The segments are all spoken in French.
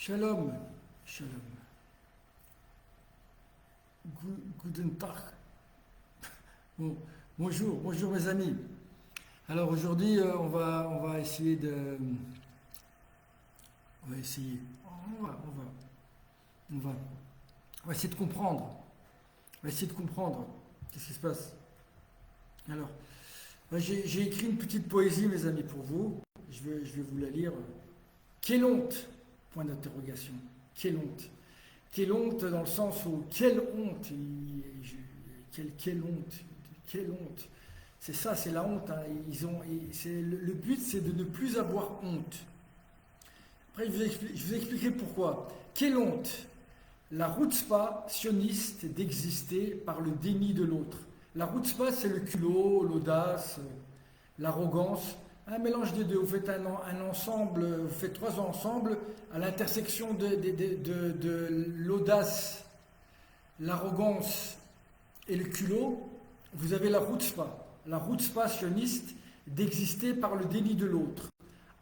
Shalom, shalom. Guten Tag. Bon, bonjour mes amis. Alors aujourd'hui, on va essayer de, on va essayer, on va essayer de comprendre. On va essayer de comprendre qu'est-ce qui se passe. Alors, j'ai écrit une petite poésie, mes amis, pour vous. Je vais vous la lire. Quelle honte! Point d'interrogation. Quelle honte! Quelle honte dans le sens où quelle honte! Quelle honte! Quelle honte! C'est ça, c'est la honte. Hein. Le but, c'est de ne plus avoir honte. Après, je vous expliquerai pourquoi. Quelle honte! La chutzpah sioniste d'exister par le déni de l'autre. La chutzpah, c'est le culot, l'audace, l'arrogance. Un mélange des deux. Vous faites un ensemble, vous faites trois ensembles à l'intersection de l'audace, l'arrogance et le culot. Vous avez la chutzpah sioniste d'exister par le déni de l'autre.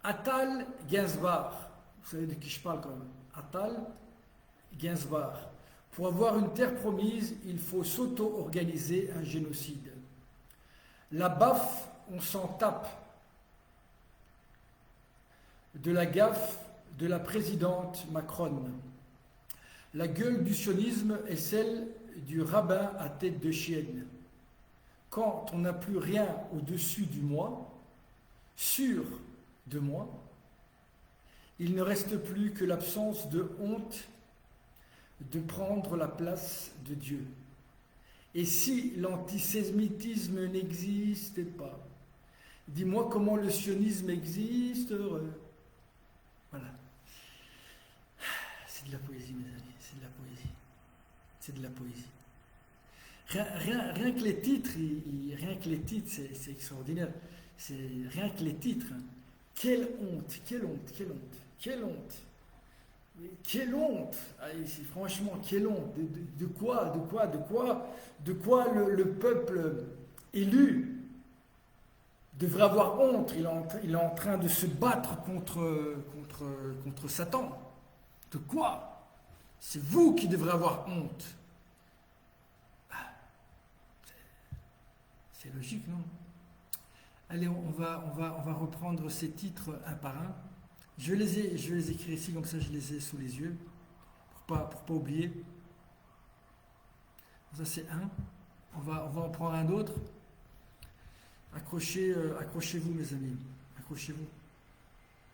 Atal Gainsbar, vous savez de qui je parle quand même. Atal Gainsbar. Pour avoir une terre promise, il faut s'auto-organiser un génocide. La baffe, on s'en tape. De la gaffe de la présidente Macron. La gueule du sionisme est celle du rabbin à tête de chienne. Quand on n'a plus rien au-dessus du moi, sûr de moi, il ne reste plus que l'absence de honte de prendre la place de Dieu. Et si l'antisémitisme n'existait pas, dis-moi comment le sionisme existerait. Voilà. C'est de la poésie, mes amis, c'est de la poésie. C'est de la poésie. Rien que les titres, c'est extraordinaire. C'est rien que les titres. Hein. Quelle honte, quelle honte, quelle honte, quelle honte. Quelle honte! Franchement, quelle honte! De quoi le peuple élu devrait avoir honte? Il est en train de se battre contre Satan. De quoi? C'est vous qui devrez avoir honte. C'est logique, non? Allez, on va reprendre ces titres un par un. Je vais les écrire ici, comme ça je les ai sous les yeux, pour pas oublier. Ça c'est un. On va en prendre un autre. Accrochez-vous mes amis, accrochez-vous,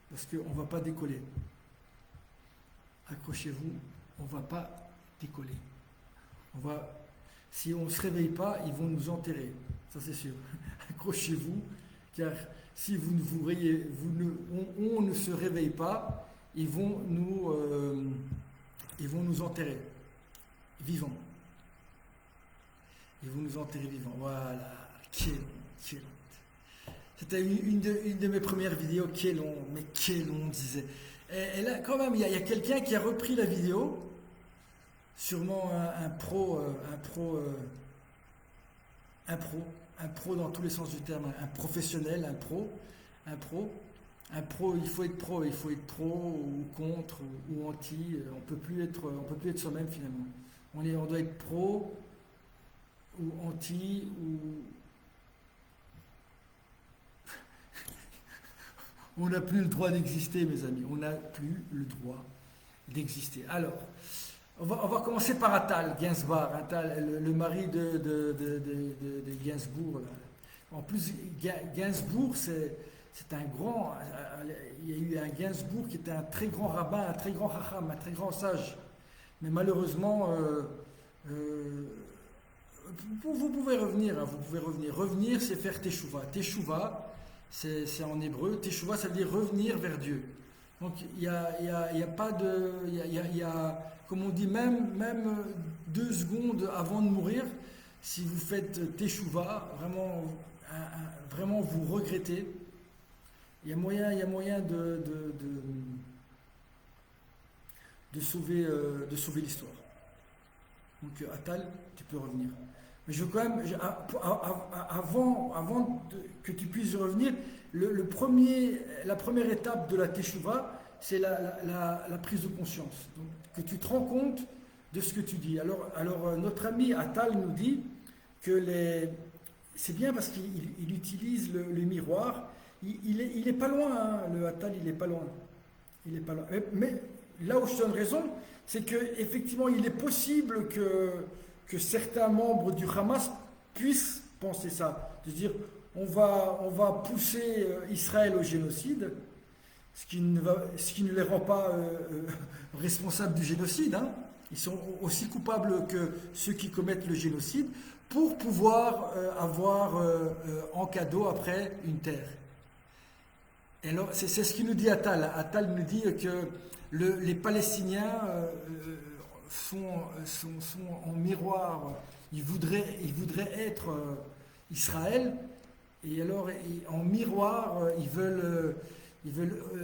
parce qu'on ne va pas décoller. Accrochez-vous, on ne va pas décoller. Si on ne se réveille pas, ils vont nous enterrer, ça c'est sûr. Accrochez-vous, car si on ne se réveille pas, ils vont nous enterrer vivants. Ils vont nous enterrer vivants. Voilà. Quelle honte. C'était une de mes premières vidéos. Quelle honte, mais quelle honte, disait. Et là, quand même, il y a quelqu'un qui a repris la vidéo. Sûrement un pro dans tous les sens du terme, un professionnel, un pro, il faut être pro ou contre ou anti, on peut plus être soi-même finalement. On doit être pro ou anti ou on n'a plus le droit d'exister, mes amis, on n'a plus le droit d'exister. Alors, on va commencer par Atal Gainsbar, le mari de Gainsbourg. Là. En plus, Gainsbourg, c'est un grand. Il y a eu un Gainsbourg qui était un très grand rabbin, un très grand chacham, un très grand sage. Mais malheureusement, vous pouvez revenir. Hein, vous pouvez revenir. Revenir, c'est faire teshuva. Teshuva, c'est en hébreu. Teshuva, ça veut dire revenir vers Dieu. Donc il y a pas de, comme on dit, même 2 secondes avant de mourir, si vous faites teshuva, vraiment vous regrettez, il y a moyen de sauver l'histoire. Donc Atal, tu peux revenir. Mais je veux quand même, avant que tu puisses revenir, la première étape de la teshuva, c'est la prise de conscience. Donc, que tu te rends compte de ce que tu dis. Alors notre ami Attal nous dit que c'est bien parce qu'il utilise le miroir. Il est pas loin, hein, le Attal, il est pas loin. Il est pas loin. Mais là où je donne raison, c'est qu'effectivement, il est possible que certains membres du Hamas puissent penser ça. De dire, on va pousser Israël au génocide, ce qui ne les rend pas responsables du génocide. Hein. Ils sont aussi coupables que ceux qui commettent le génocide pour pouvoir avoir en cadeau après une terre. Et alors, c'est ce qu'il nous dit Attal. Attal nous dit que les Palestiniens sont en miroir. Ils voudraient être Israël. Et alors, en miroir, ils veulent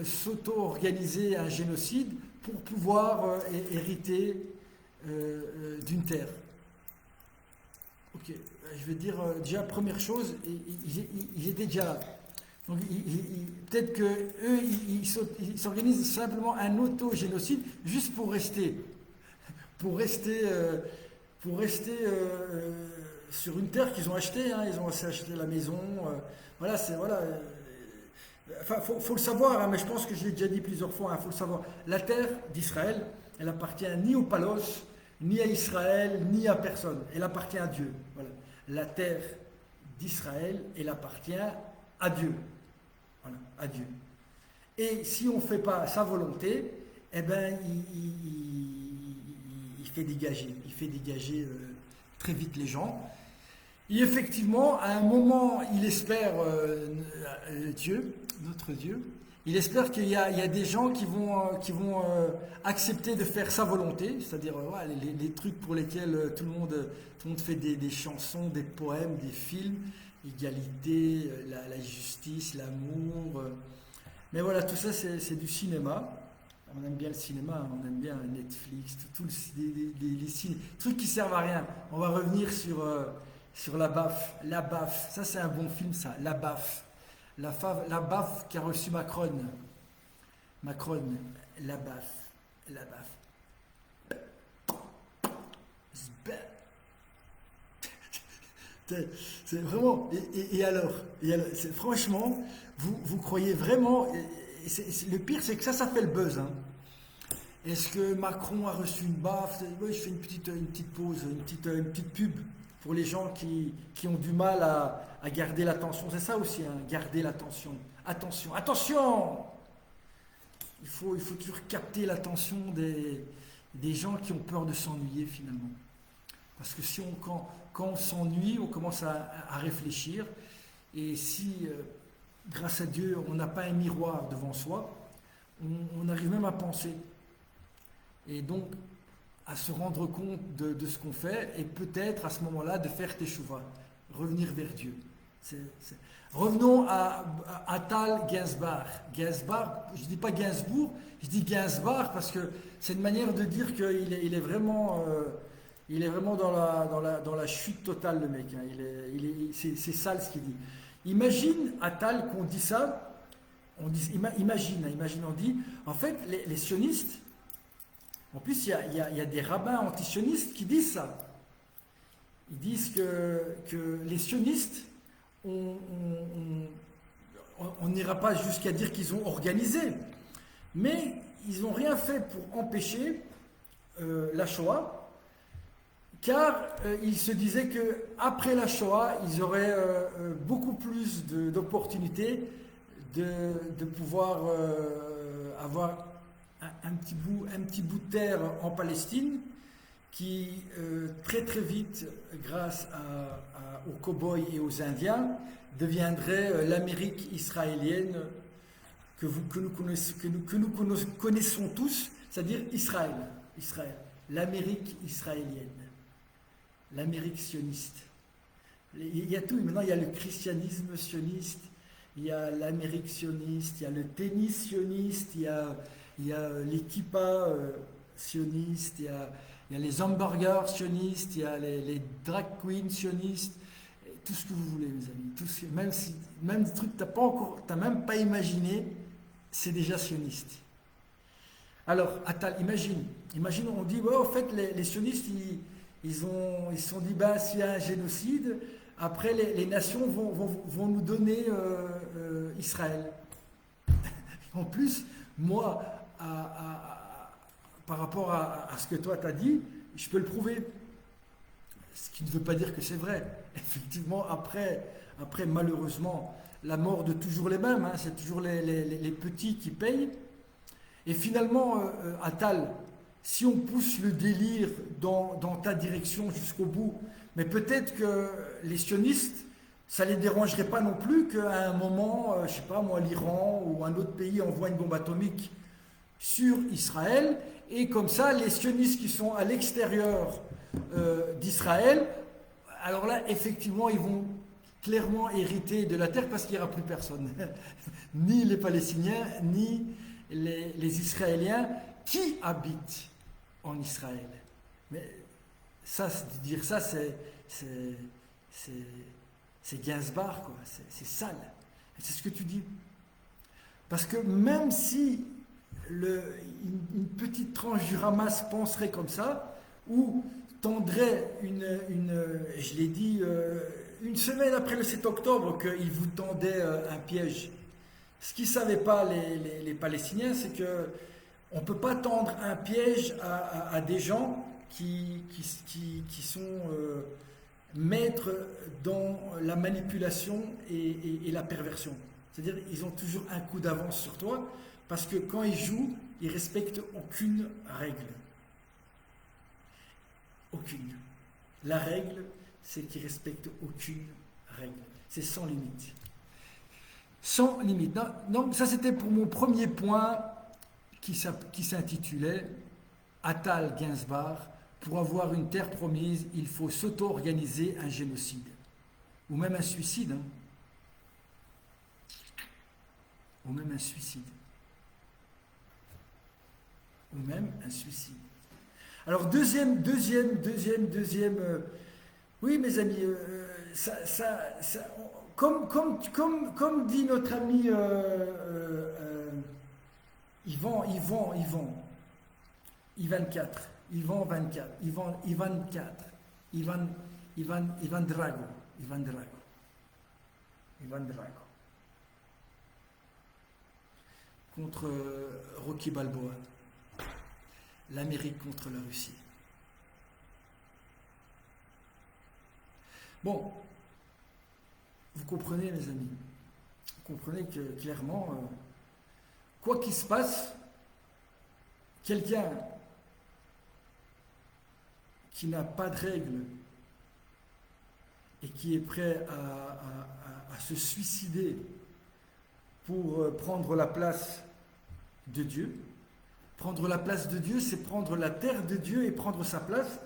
s'auto-organiser un génocide pour pouvoir hériter d'une terre. Ok, je vais dire déjà première chose, ils étaient déjà là. Donc peut-être qu'eux, ils s'organisent simplement un auto-génocide juste pour rester sur une terre qu'ils ont achetée. Hein, ils ont aussi acheté la maison. Voilà, c'est voilà. Enfin, faut le savoir, hein, mais je pense que je l'ai déjà dit plusieurs fois. Il faut le savoir. La terre d'Israël, elle appartient ni au Palos, ni à Israël, ni à personne. Elle appartient à Dieu. Voilà. La terre d'Israël, elle appartient à Dieu. Voilà, à Dieu. Et si on ne fait pas sa volonté, eh ben, il fait dégager très vite les gens. Et effectivement, à un moment, il espère Dieu, notre Dieu, il espère qu'il y a des gens qui vont accepter de faire sa volonté, c'est-à-dire les trucs pour lesquels tout le monde fait des chansons, des poèmes, des films, l'égalité, la justice, l'amour. Mais voilà, tout ça, c'est du cinéma. On aime bien le cinéma, on aime bien Netflix, les trucs qui servent à rien. On va revenir sur La Baffe. La Baffe, ça c'est un bon film, ça. La Baffe. La Baffe qu'a reçu Macron. Macron, La Baffe. La Baffe. C'est vraiment. Et alors, franchement, vous croyez vraiment. Le pire, c'est que ça fait le buzz. Hein. Est-ce que Macron a reçu une baffe? Oui, je fais une petite pause, une petite pub pour les gens qui ont du mal à garder l'attention. C'est ça aussi, hein, garder l'attention. Attention, attention! Il faut toujours capter l'attention des gens qui ont peur de s'ennuyer finalement. Parce que quand on s'ennuie, on commence à réfléchir. Et si, grâce à Dieu, on n'a pas un miroir devant soi, on arrive même à penser. Et donc, à se rendre compte de ce qu'on fait, et peut-être à ce moment-là de faire teshuva, revenir vers Dieu. Revenons à Attal Gainsbourg. Gainsbourg, je ne dis pas Gainsbourg, je dis Gainsbourg parce que c'est une manière de dire qu'il est vraiment, dans la chute totale, le mec. Hein. C'est sale ce qu'il dit. Imagine, Attal, qu'on dit ça, imagine, on dit, en fait, les sionistes, en plus, il y a des rabbins anti-sionistes qui disent ça. Ils disent que les sionistes, on n'ira pas jusqu'à dire qu'ils ont organisé, mais ils n'ont rien fait pour empêcher la Shoah, car ils se disaient qu'après la Shoah, ils auraient beaucoup plus d'opportunités de pouvoir avoir un petit bout de terre en Palestine qui très très vite, grâce aux cow-boys et aux Indiens, deviendrait l'Amérique israélienne que nous connaissons tous, c'est-à-dire Israël, l'Amérique israélienne, l'Amérique sioniste. Il y a tout, maintenant il y a le christianisme sioniste, il y a l'Amérique sioniste, il y a le tennis sioniste, il y a les kippas sionistes, il y a les hamburgers sionistes, il y a les drag queens sionistes, tout ce que vous voulez, mes amis. Même des trucs que tu n'as même pas imaginé, c'est déjà sioniste. Alors, Attal, imagine, on dit, ouais, en fait, les sionistes, ils se sont dit, bah, s'il y a un génocide, après, les nations vont nous donner Israël. En plus, moi, par rapport à ce que toi t'as dit, je peux le prouver. Ce qui ne veut pas dire que c'est vrai. Effectivement, après malheureusement, la mort de toujours les mêmes, hein, c'est toujours les petits qui payent. Et finalement, Attal, si on pousse le délire dans ta direction jusqu'au bout, mais peut-être que les sionistes, ça ne les dérangerait pas non plus qu'à un moment, je ne sais pas moi, l'Iran ou un autre pays envoie une bombe atomique sur Israël, et comme ça, les sionistes qui sont à l'extérieur d'Israël, alors là, effectivement, ils vont clairement hériter de la terre parce qu'il n'y aura plus personne. Ni les Palestiniens, ni les Israéliens qui habitent en Israël. Mais ça, dire ça, c'est Gainsbourg, quoi. C'est sale. Et c'est ce que tu dis. Parce que même si une petite tranche du Hamas penserait comme ça, ou tendrait je l'ai dit, une semaine après le 7 octobre, qu'ils vous tendaient un piège. Ce qu'ils ne savaient pas, les Palestiniens, c'est que on ne peut pas tendre un piège à des gens qui sont maîtres dans la manipulation et la perversion. C'est-à-dire ils ont toujours un coup d'avance sur toi, parce que quand ils jouent, ils ne respectent aucune règle. Aucune. La règle, c'est qu'ils ne respectent aucune règle. C'est sans limite. Sans limite. Donc ça, c'était pour mon premier point qui s'intitulait Attal Gainsbourg. Pour avoir une terre promise, il faut s'auto-organiser un génocide. Ou même un suicide. Hein. Ou même un suicide. Ou même un suicide. Alors, deuxième oui, mes amis, comme dit notre ami Ivan 4, Ivan Drago, contre Rocky Balboa, l'Amérique contre la Russie. Bon, vous comprenez, mes amis, vous comprenez que clairement, quoi qu'il se passe, quelqu'un qui n'a pas de règles et qui est prêt à se suicider pour prendre la place de Dieu. Prendre la place de Dieu, c'est prendre la terre de Dieu et prendre sa place.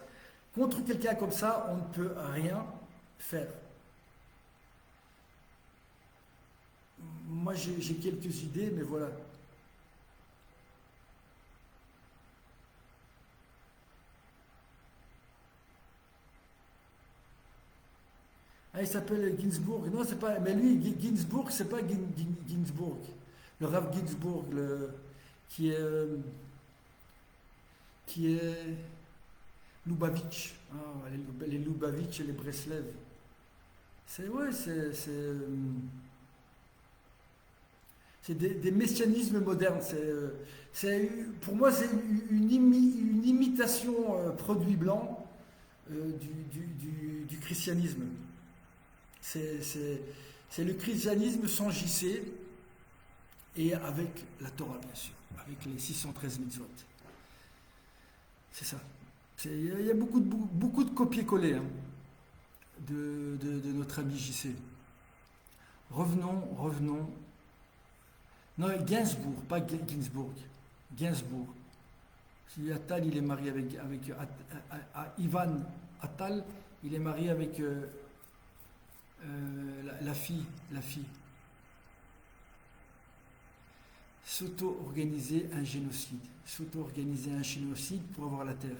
Contre quelqu'un comme ça, on ne peut rien faire. Moi, j'ai quelques idées, mais voilà. Ah, il s'appelle Ginsburg. Non, c'est pas. Mais lui, Ginsburg, c'est pas Ginsburg. Le Rav Ginsburg, qui est Lubavitch. Ah, les Lubavitch et les Breslev. C'est des messianismes modernes. Pour moi, c'est une imitation produit blanc du christianisme. C'est le christianisme sans JC et avec la Torah, bien sûr, avec les 613 mitzvot. C'est ça. Il y a beaucoup de copier-coller hein, de notre ami JC. Revenons. Non, Gainsbourg, pas Ginsburg. Gainsbourg. Si Attal, il est marié avec Ivan Attal, il est marié avec la fille. S'auto-organiser un génocide. S'auto-organiser un génocide pour avoir la terre.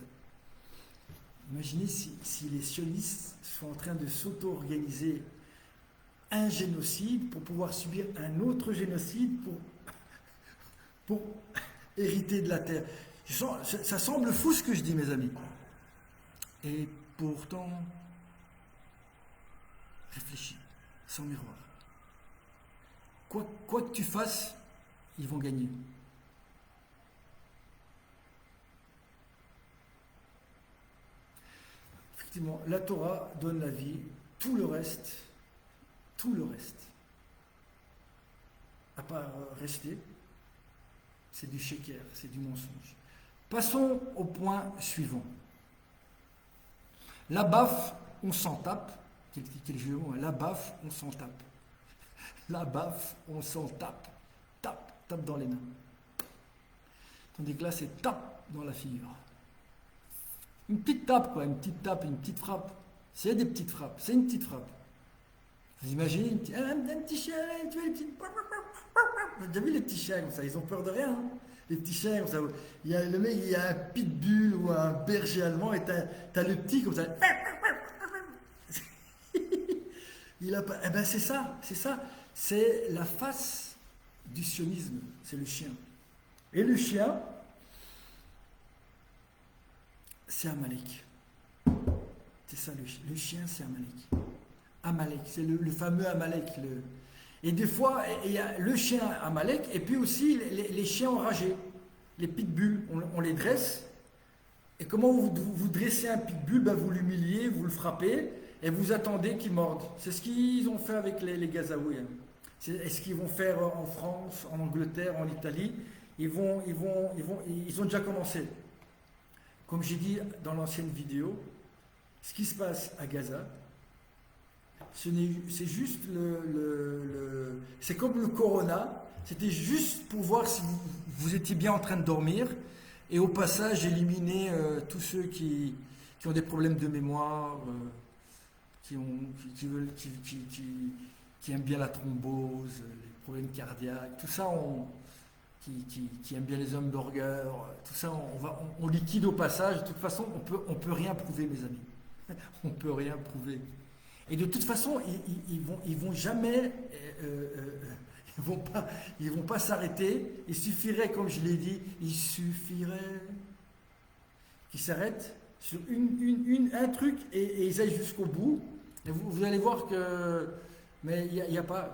Imaginez si les sionistes sont en train de s'auto-organiser un génocide pour pouvoir subir un autre génocide pour hériter de la terre. Ça semble fou ce que je dis, mes amis. Et pourtant, réfléchis, sans miroir. Quoi que tu fasses, ils vont gagner. Effectivement, la Torah donne la vie, tout le reste, à part rester, c'est du sheker, c'est du mensonge. Passons au point suivant. La baffe, on s'en tape. Quel jeu de mots, hein. La baffe, on s'en tape. La baffe, on s'en tape. Tape dans les mains. Tandis que là, c'est tape dans la figure. Une petite tape, quoi, une petite frappe. C'est des petites frappes, c'est une petite frappe. Vous imaginez un petit chien, tu vois les petits. Vous avez déjà vu les petits chiens comme ça, ils ont peur de rien. Hein. Les petits chiens comme ça. Le mec, il y a un pitbull ou un berger allemand et t'as le petit comme ça. Eh ben c'est ça. C'est la face du sionisme, c'est le chien. Et le chien, c'est Amalek. C'est ça, le chien, c'est Amalek. Amalek, c'est le fameux Amalek. Et des fois, il y a le chien Amalek, et puis aussi les chiens enragés, les pitbulls, on les dresse. Et comment vous dressez un pitbull? Ben, vous l'humiliez, vous le frappez, et vous attendez qu'il morde. C'est ce qu'ils ont fait avec les Gazaouis. Hein. C'est ce qu'ils vont faire en France, en Angleterre, en Italie. Ils ont déjà commencé. Comme j'ai dit dans l'ancienne vidéo, ce qui se passe à Gaza, c'est juste c'est comme le corona, c'était juste pour voir si vous étiez bien en train de dormir et au passage éliminer tous ceux qui ont des problèmes de mémoire, qui aiment bien la thrombose, les problèmes cardiaques, tout ça, qui aiment bien les hamburgers, tout ça, on liquide au passage. De toute façon, on peut rien prouver, mes amis. On peut rien prouver. Et de toute façon, ils vont jamais, ils vont pas s'arrêter. Il suffirait, comme je l'ai dit, qu'ils s'arrêtent sur un truc et ils aillent jusqu'au bout. Et vous allez voir que, mais il n'y a pas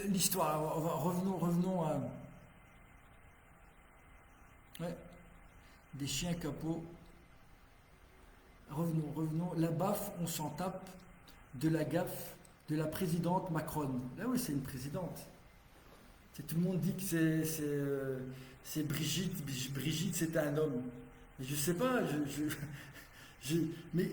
l'histoire. Revenons à des chiens capots. Revenons. La baffe, on s'en tape de la gaffe de la présidente Macron. Là, oui, c'est une présidente. Tout le monde dit que c'est Brigitte. Brigitte, c'est un homme. Mais je sais pas. Mais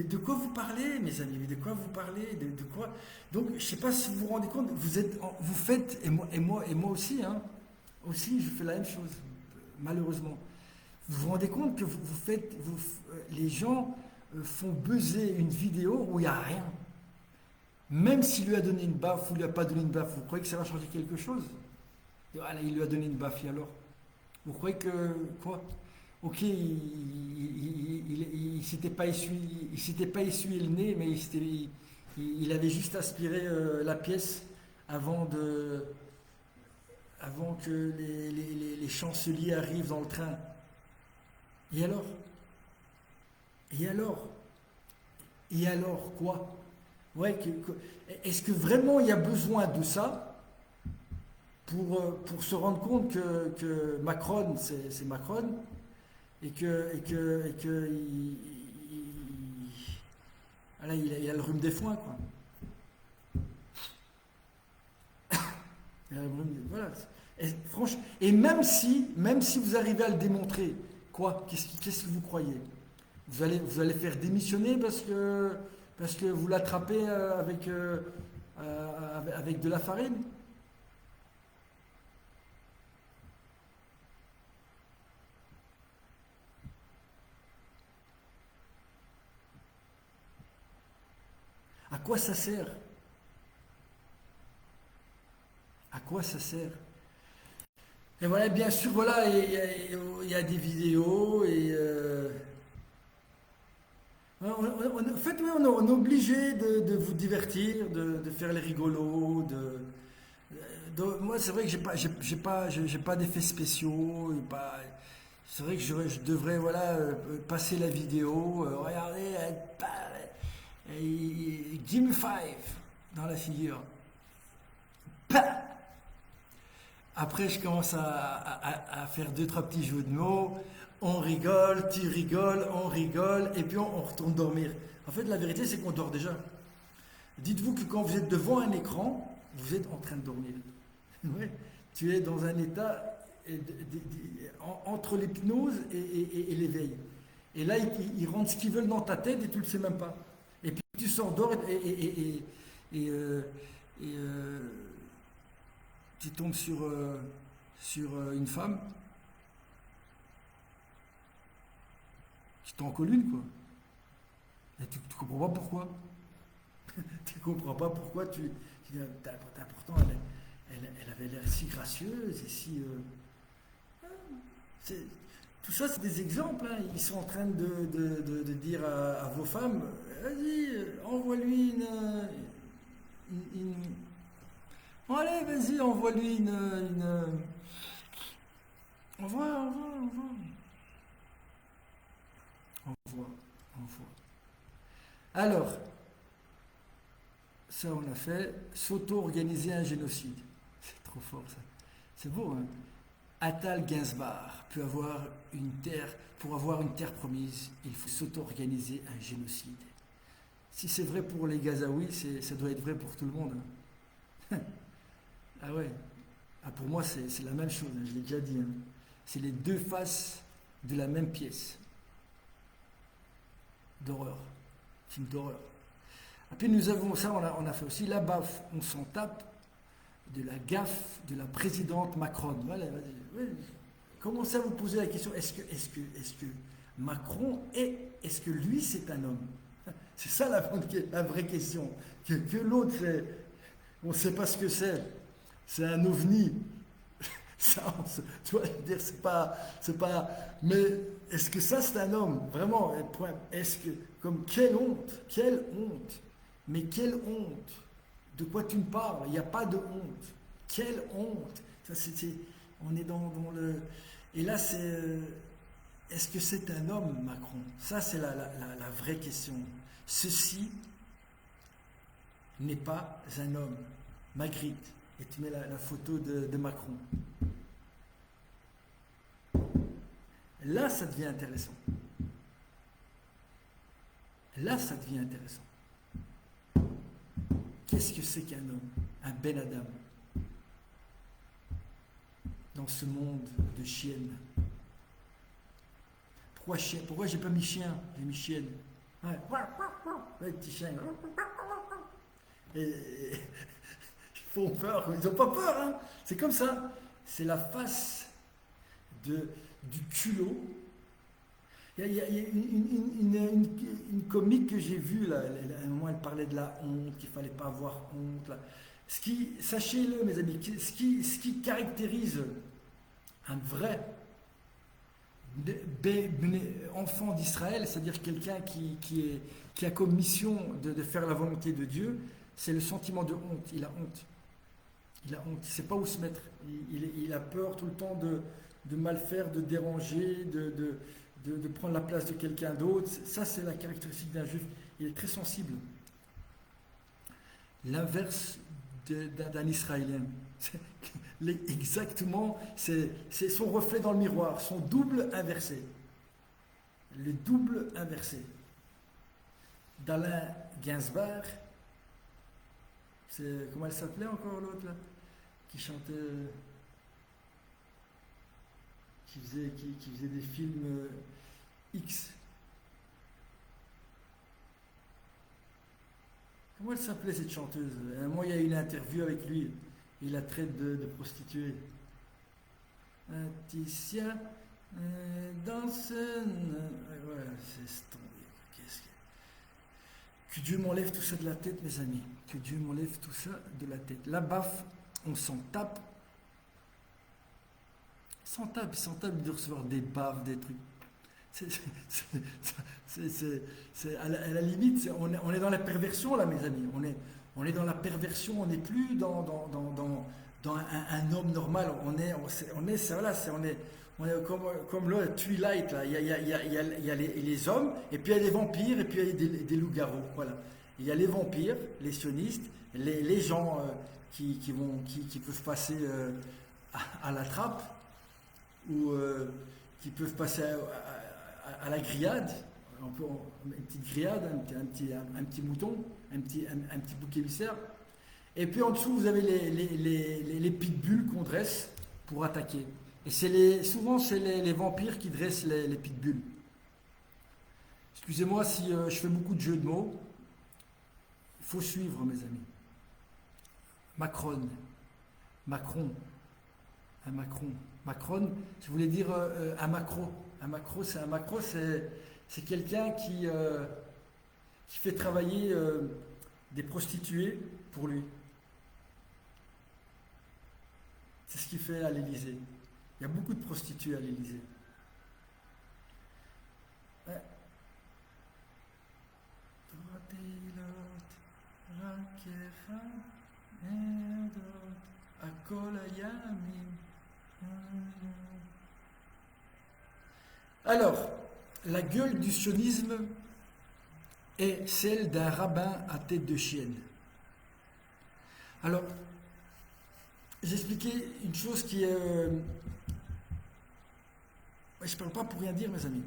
de quoi vous parlez, mes amis? Mais de quoi vous parlez? De quoi? Donc, je sais pas si vous vous rendez compte. Vous faites, et moi aussi, hein. Aussi, je fais la même chose, malheureusement. Vous vous rendez compte que les gens font buzzer une vidéo où il n'y a rien. Même s'il lui a donné une baffe ou il lui a pas donné une baffe, vous croyez que ça va changer quelque chose? Voilà, il lui a donné une baffe, et alors? Vous croyez que, quoi? Ok, il s'était pas essuyé le nez, mais il avait juste aspiré la pièce avant que les chanceliers arrivent dans le train. Et alors? Et alors quoi? Ouais, est-ce que vraiment il y a besoin de ça pour se rendre compte que Macron, c'est Macron et que voilà, il a le rhume des foins, quoi. Voilà. Franchement, et même si vous arrivez à le démontrer, quoi? Qu'est-ce que vous croyez? Vous allez faire démissionner parce que vous l'attrapez avec de la farine? À quoi ça sert? À quoi ça sert? Et voilà, bien sûr, voilà, il y a des vidéos et en fait, oui, on est obligé de vous divertir, de faire les rigolos, Donc, moi, c'est vrai que j'ai pas d'effets spéciaux. C'est vrai que je devrais voilà, passer la vidéo, regardez, give me five dans la figure. Pah. Après, je commence à faire deux, trois petits jeux de mots. On rigole, tu rigoles, on rigole, et puis on retourne dormir. En fait, la vérité, c'est qu'on dort déjà. Dites-vous que quand vous êtes devant un écran, vous êtes en train de dormir. Ouais. Tu es dans un état entre l'hypnose et l'éveil. Et là, ils rentrent ce qu'ils veulent dans ta tête et tu ne le sais même pas. Et puis tu sors dehors et, euh, et, euh, tu tombes sur une femme qui t'en colle une, quoi. Et tu ne comprends pas pourquoi. Tu ne comprends pas pourquoi tu dis, pourtant, elle avait l'air si gracieuse et si. C'est- tout ça, c'est des exemples, hein. Ils sont en train de dire à vos femmes, vas-y, envoie-lui bon, allez, vas-y, envoie-lui envoie, envoie, envoie. Alors, ça on a fait, s'auto-organiser un génocide. C'est trop fort ça. C'est beau, hein. Attal Gainsbar peut avoir une terre, pour avoir une terre promise, il faut s'auto-organiser un génocide. Si c'est vrai pour les Gazaouis, ça doit être vrai pour tout le monde, hein. Ah ouais. Ah, pour moi, c'est la même chose, hein, je l'ai déjà dit, hein. C'est les deux faces de la même pièce. D'horreur. Film d'horreur. Et puis nous avons, ça on a fait aussi, la baffe, on s'en tape de la gaffe de la présidente Macron. Voilà, ouais. Commencez à vous poser la question, est-ce que Macron est-ce que lui c'est un homme? C'est ça la vraie question. Que l'autre, on ne sait pas ce que c'est un ovni. Ça, tu vois, je veux dire, c'est pas, mais est-ce que ça c'est un homme? Vraiment, est-ce que, comme quelle honte, mais quelle honte? De quoi tu me parles? Il n'y a pas de honte. Quelle honte! Ça, on est dans le. Et là, est-ce que c'est un homme, Macron? Ça, c'est la vraie question. Ceci n'est pas un homme. Magritte. Et tu mets la photo de Macron. Là, ça devient intéressant. Là, ça devient intéressant. Qu'est-ce que c'est qu'un homme? Un Ben Adam. Dans ce monde de chiennes. Pourquoi j'ai pas mis chien? J'ai mis chienne. Ouais. Ouais, petit chien. Et ils font peur. Ils n'ont pas peur, hein. C'est comme ça. C'est la face du culot. Il y a une comique que j'ai vue, là, à un moment elle parlait de la honte, qu'il ne fallait pas avoir honte. Là. Sachez-le mes amis, ce qui caractérise un vrai enfant d'Israël, c'est-à-dire quelqu'un qui a comme mission de faire la volonté de Dieu, c'est le sentiment de honte. Il a honte. Il a honte, il ne sait pas où se mettre. Il a peur tout le temps de mal faire, de déranger, de prendre la place de quelqu'un d'autre. Ça, c'est la caractéristique d'un juif. Il est très sensible. L'inverse d'un Israélien. Exactement, c'est son reflet dans le miroir, son double inversé. Le double inversé. D'Alain Gainsbar, comment elle s'appelait encore l'autre là? Qui chantait, qui faisait des films X. Comment elle s'appelait cette chanteuse? Moi, il y a eu une interview avec lui. Il la traite de prostituée. Ticia, danse. Ouais, c'est tombé. Que Dieu m'enlève tout ça de la tête, mes amis. Que Dieu m'enlève tout ça de la tête. La baffe, on s'en tape. Il s'en tape de recevoir des baffes, des trucs. À la limite, on est dans la perversion là, mes amis. On est dans la perversion, on n'est plus dans un homme normal. On est comme le Twilight, là. Il y a les hommes, et puis il y a les vampires, et puis il y a des loups-garous. Voilà. Il y a les vampires, les sionistes, les gens qui peuvent passer à la trappe, ou qui peuvent passer à la grillade, une petite grillade, un petit mouton, un petit bouc émissaire. Et puis en dessous, vous avez les pitbulls qu'on dresse pour attaquer. Et souvent, c'est les vampires qui dressent les pitbulls. Excusez-moi si je fais beaucoup de jeux de mots. Il faut suivre, mes amis. Macron, un Macron, je voulais dire un macro. Un macro, c'est quelqu'un qui fait travailler des prostituées pour lui. C'est ce qu'il fait à l'Élysée. Il y a beaucoup de prostituées à l'Élysée. Ouais. Alors, la gueule du sionisme est celle d'un rabbin à tête de chienne. Alors, j'ai expliqué une chose qui est... je ne parle pas pour rien dire, mes amis.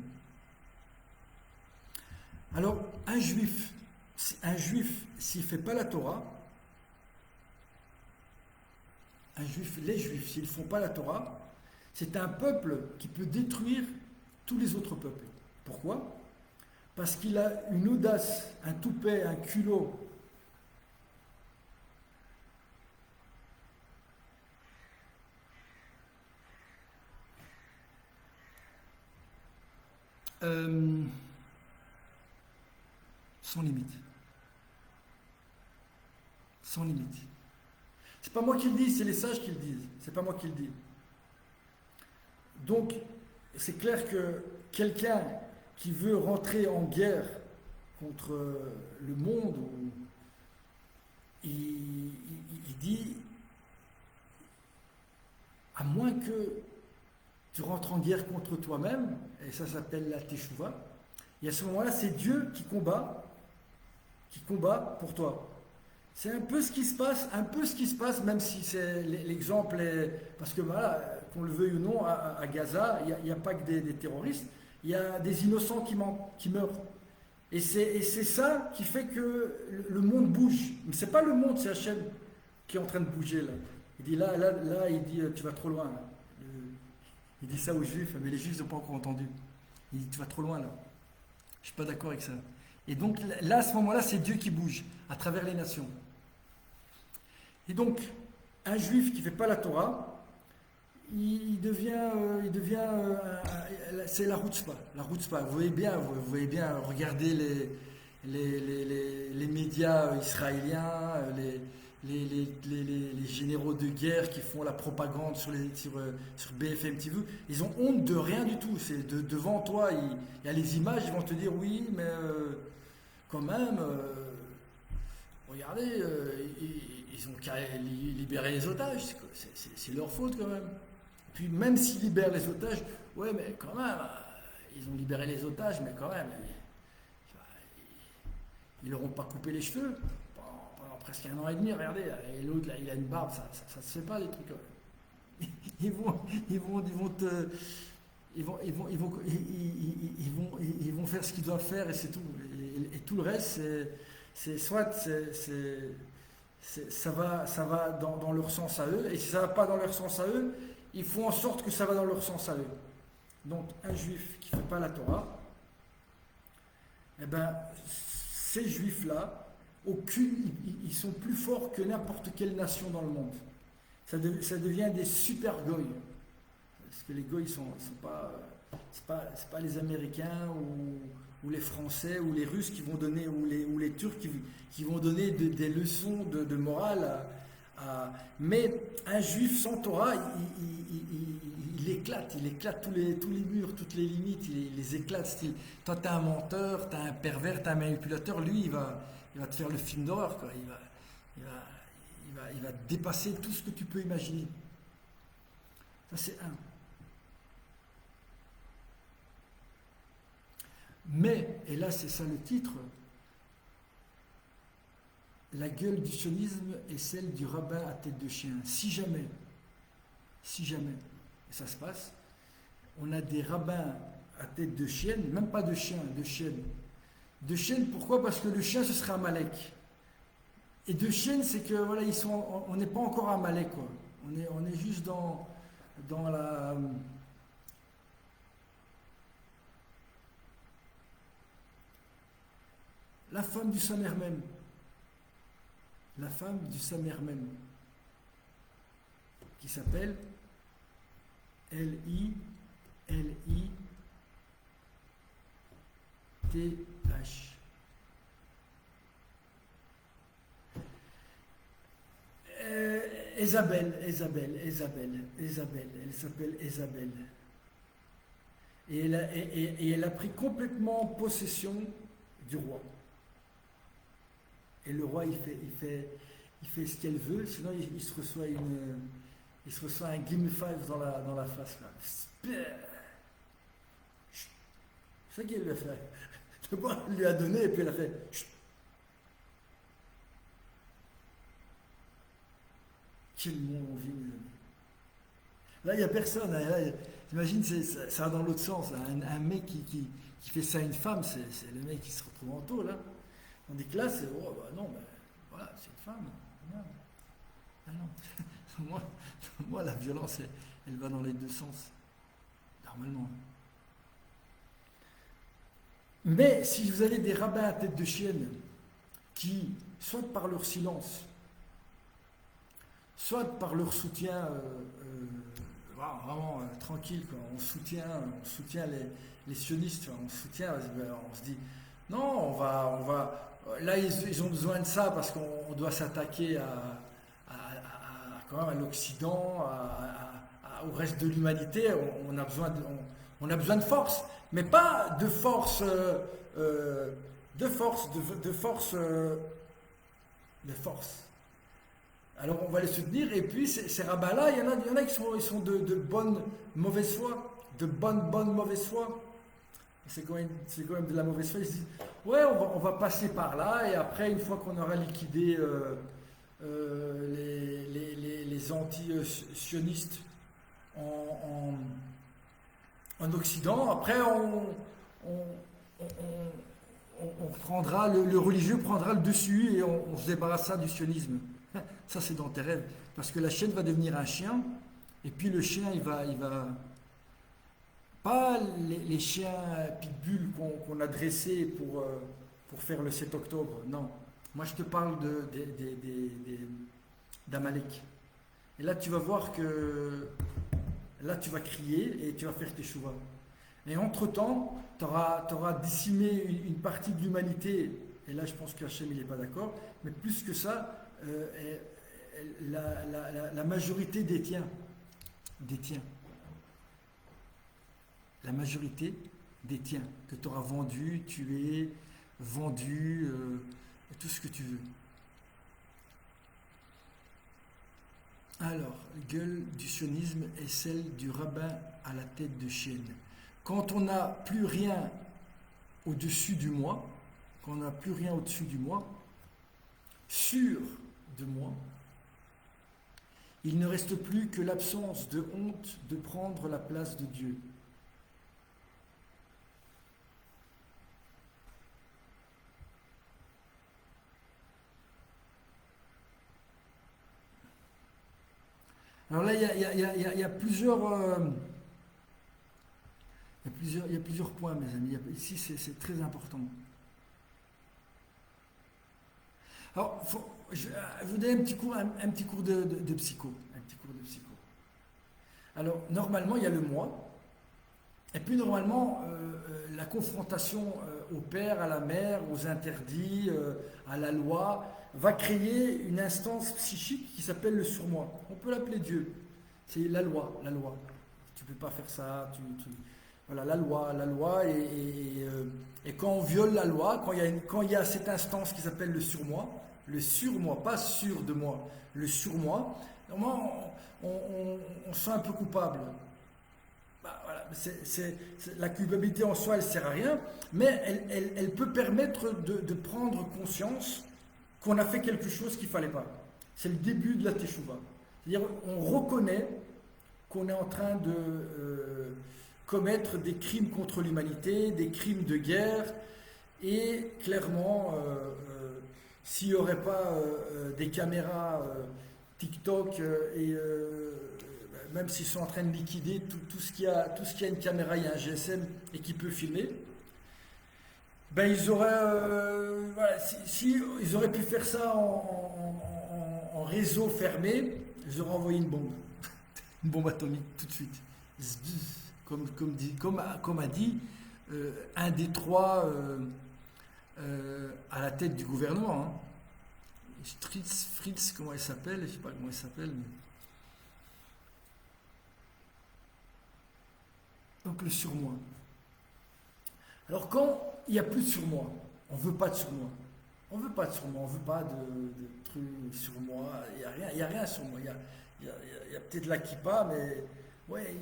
Alors, un juif, s'il ne fait pas la Torah, les juifs, s'ils ne font pas la Torah, c'est un peuple qui peut détruire tous les autres peuples. Pourquoi? Parce qu'il a une audace, un toupet, un culot. Sans limite. Sans limite. C'est pas moi qui le dis, c'est les sages qui le disent. C'est pas moi qui le dis. Donc, c'est clair que quelqu'un qui veut rentrer en guerre contre le monde, il dit, à moins que tu rentres en guerre contre toi-même, et ça s'appelle la teshuva, et à ce moment-là, c'est Dieu qui combat pour toi. C'est un peu ce qui se passe, même si c'est l'exemple est... Parce que voilà, qu'on le veuille ou non, à Gaza, il n'y a pas que des terroristes, il y a des innocents qui meurent. Et c'est ça qui fait que le monde bouge. Mais c'est pas le monde, c'est Hachem qui est en train de bouger là. Il dit là, il dit tu vas trop loin. Là. Il dit ça aux Juifs, mais les Juifs n'ont pas encore entendu. Il dit tu vas trop loin là. Je suis pas d'accord avec ça. Et donc là, à ce moment-là, c'est Dieu qui bouge à travers les nations. Et donc, un Juif qui ne fait pas la Torah, il devient c'est la chutzpah. La chutzpah. Vous voyez bien, regardez les médias israéliens, les généraux de guerre qui font la propagande sur BFM TV. Ils ont honte de rien du tout. C'est devant toi, il y a les images, ils vont te dire oui, mais quand même, regardez, ils ont qu'à libérer les otages. C'est leur faute quand même. Puis même s'ils libèrent les otages, ouais, mais quand même, ils ont libéré les otages, mais quand même, ils leur ont pas coupé les cheveux pendant presque 1 an et demi. Regardez, et l'autre là, il a une barbe, ça se fait pas des trucs. Ils vont faire ce qu'ils doivent faire et c'est tout. Et tout le reste, ça va dans leur sens à eux. Et si ça va pas dans leur sens à eux, ils font en sorte que ça va dans leur sens à eux. Donc un juif qui ne fait pas la Torah, eh ben, ces juifs-là, ils sont plus forts que n'importe quelle nation dans le monde. Ça devient des super goïs. Parce que les goïs sont pas, c'est pas les Américains ou les Français ou les Russes qui vont donner, ou les Turcs qui vont donner des leçons de morale mais un juif sans Torah, il éclate tous les murs, toutes les limites, il les éclate. Toi, t'es un menteur, t'es un pervers, t'es un manipulateur. Lui, il va te faire le film d'horreur, quoi. Il il va dépasser tout ce que tu peux imaginer. Ça, c'est un. Mais, et là c'est ça le titre, la gueule du sionisme est celle du rabbin à tête de chien. Si jamais, et ça se passe, on a des rabbins à tête de chienne, même pas de chien, de chienne. De chienne, pourquoi? Parce que le chien, ce serait Amalek. Et de chienne, c'est que voilà, on n'est pas encore Amalek, quoi. On est juste dans la femme du Samer même. La femme du Samer même. Qui s'appelle L-I-T-H. Isabelle, elle s'appelle Isabelle. Et elle a pris complètement possession du roi. Et le roi, il fait ce qu'elle veut, sinon il se reçoit un gimme five dans la face. Là. C'est ça qu'elle lui a fait. D'abord, elle lui a donné et puis elle a fait. Quel monde on vit, mes amis. Là, il n'y a personne. Là, imagine, ça va dans l'autre sens. Un mec qui fait ça à une femme, c'est le mec qui se retrouve en taux, là. Tandis que là, c'est, oh, bah non, mais voilà, c'est une femme. Non. Ah non. moi, la violence, elle va dans les deux sens. Normalement. Mais si vous avez des rabbins à tête de chienne qui, soit par leur silence, soit par leur soutien vraiment tranquille, quoi. On soutient les sionistes, on soutient, on se dit non, on va là ils ont besoin de ça parce qu'on doit s'attaquer quand même à l'Occident, au reste de l'humanité. On a besoin de force, mais pas de force de force. Alors on va les soutenir, et puis ces rabbins-là, il y en a qui sont de bonne mauvaise foi, de bonne mauvaise foi. C'est quand même de la mauvaise foi. Ils se disent, ouais, on va passer par là, et après, une fois qu'on aura liquidé les anti-sionistes en Occident, après on prendra, le religieux prendra le dessus et on se débarrassera du sionisme. Ça, c'est dans tes rêves. Parce que la chienne va devenir un chien, et puis le chien, il va pas les chiens pitbull qu'on a dressés pour faire le 7 octobre. Non. Moi, je te parle d'Amalek. Et là, tu vas voir que là, tu vas crier et tu vas faire tes chouvas. Et entre-temps, tu auras décimé une partie de l'humanité. Et là, je pense qu'Hachem, il n'est pas d'accord. Mais plus que ça, la majorité détient. La majorité détient. Que tu auras vendu, tué, vendu, tout ce que tu veux. Alors, la gueule du sionisme est celle du rabbin à la tête de chienne. Quand on n'a plus rien au-dessus du moi, sûr de moi, il ne reste plus que l'absence de honte de prendre la place de Dieu. Alors là, il y a plusieurs points, mes amis. Ici, c'est très important. Alors, je vais vous donner un petit cours de psycho. Alors, normalement, il y a le moi. Et puis, normalement, la confrontation au père, à la mère, aux interdits, à la loi, va créer une instance psychique qui s'appelle le surmoi. On peut l'appeler Dieu. C'est la loi. Tu ne peux pas faire ça. Voilà, la loi. Et quand on viole la loi, quand il y a cette instance qui s'appelle le surmoi, Le surmoi, pas sûr de moi. Le surmoi. Normalement, on se sent un peu coupable. Bah, voilà, la culpabilité en soi, elle ne sert à rien, mais elle peut permettre de prendre conscience qu'on a fait quelque chose qu'il ne fallait pas. C'est le début de la teshuva. C'est-à-dire, on reconnaît qu'on est en train de commettre des crimes contre l'humanité, des crimes de guerre, et clairement, s'il n'y aurait pas des caméras TikTok et même s'ils sont en train de liquider tout ce qui a une caméra, il y a un GSM et qui peut filmer, ben ils auraient, voilà, si ils auraient pu faire ça en réseau fermé, ils auraient envoyé une bombe atomique tout de suite. Comme a dit un des trois à la tête du gouvernement. Hein. Fritz, comment il s'appelle? Je ne sais pas comment il s'appelle. Mais... Donc le surmoi. Alors quand il n'y a plus de surmoi, on ne veut pas de surmoi. On ne veut pas de surmoi, on ne veut pas de trucs sur moi. Il n'y a rien sur moi. Il y a peut-être la kippa, mais ouais,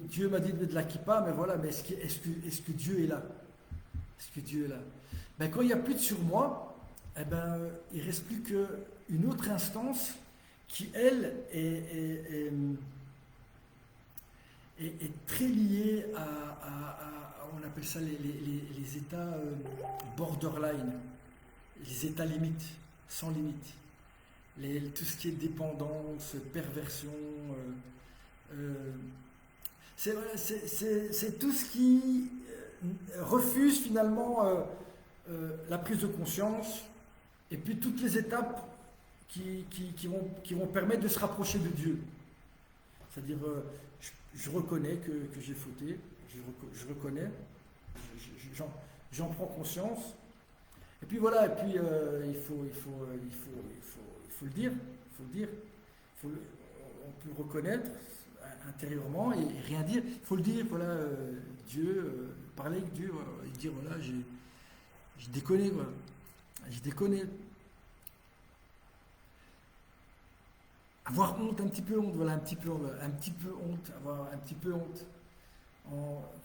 Dieu m'a dit de mettre la kippa, mais voilà, mais est-ce que Dieu est là? Est-ce que Dieu est là? Ben, quand il n'y a plus de surmoi, eh ben, il ne reste plus qu'une autre instance qui, elle, est très liée on appelle ça les états borderline, les états limites, sans limite. Tout ce qui est dépendance, perversion, c'est tout ce qui refuse finalement la prise de conscience et puis toutes les étapes qui vont permettre de se rapprocher de Dieu. C'est-à-dire, je reconnais que j'ai fauté, je reconnais, j'en prends conscience. Et puis voilà, et puis il faut le dire, on peut le reconnaître intérieurement et rien dire. Il faut le dire, voilà, Dieu, parler avec Dieu, et dire voilà, j'ai déconné, quoi. J'ai déconné. Avoir honte, un petit peu honte, voilà, un petit peu honte, avoir un petit peu honte.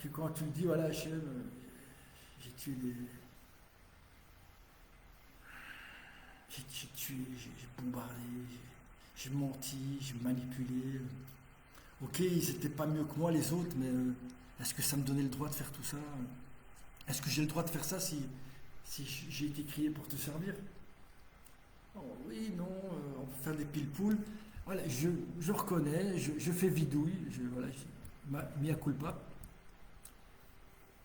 Que quand tu le dis, voilà, Hachem, j'ai tué j'ai tué, j'ai bombardé, j'ai menti, j'ai manipulé. Ok, ils n'étaient pas mieux que moi les autres, mais est-ce que ça me donnait le droit de faire tout ça? Est-ce que j'ai le droit de faire ça si j'ai été créé pour te servir? Oh, oui, non, on peut faire des pile-poules. Voilà, je reconnais, je fais vidouille, voilà, mea culpa.